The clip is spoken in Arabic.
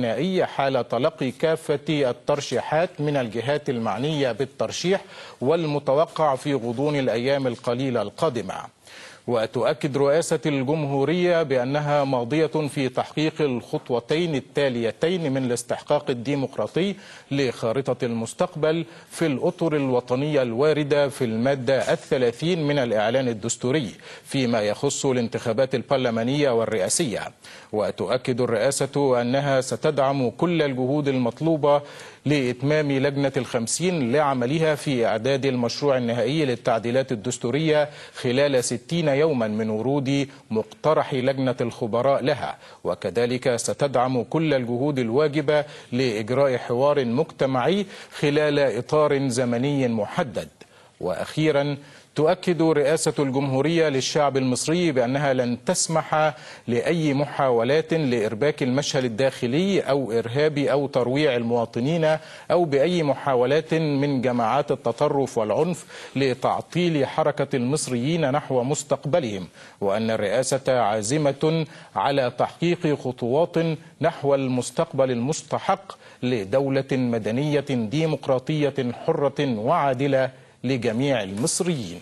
النهائي حال تلقي كافة الترشيحات من الجهات المعنية بالترشيح والمتوقع في غضون الأيام القليلة القادمة. وتؤكد رئاسة الجمهورية بأنها ماضية في تحقيق الخطوتين التاليتين من الاستحقاق الديمقراطي لخارطة المستقبل في الأطر الوطنية الواردة في المادة 30 من الإعلان الدستوري فيما يخص الانتخابات البرلمانية والرئاسية. وتؤكد الرئاسة أنها ستدعم كل الجهود المطلوبة لإتمام لجنة ال50 لعملها في إعداد المشروع النهائي للتعديلات الدستورية خلال 60 يوما من ورود مقترح لجنة الخبراء لها. وكذلك ستدعم كل الجهود الواجبة لإجراء حوار مجتمعي خلال إطار زمني محدد. وأخيرا تؤكد رئاسة الجمهورية للشعب المصري بأنها لن تسمح لأي محاولات لإرباك المشهد الداخلي أو إرهاب أو ترويع المواطنين أو بأي محاولات من جماعات التطرف والعنف لتعطيل حركة المصريين نحو مستقبلهم، وأن الرئاسة عازمة على تحقيق خطوات نحو المستقبل المستحق لدولة مدنية ديمقراطية حرة وعادلة لجميع المصريين.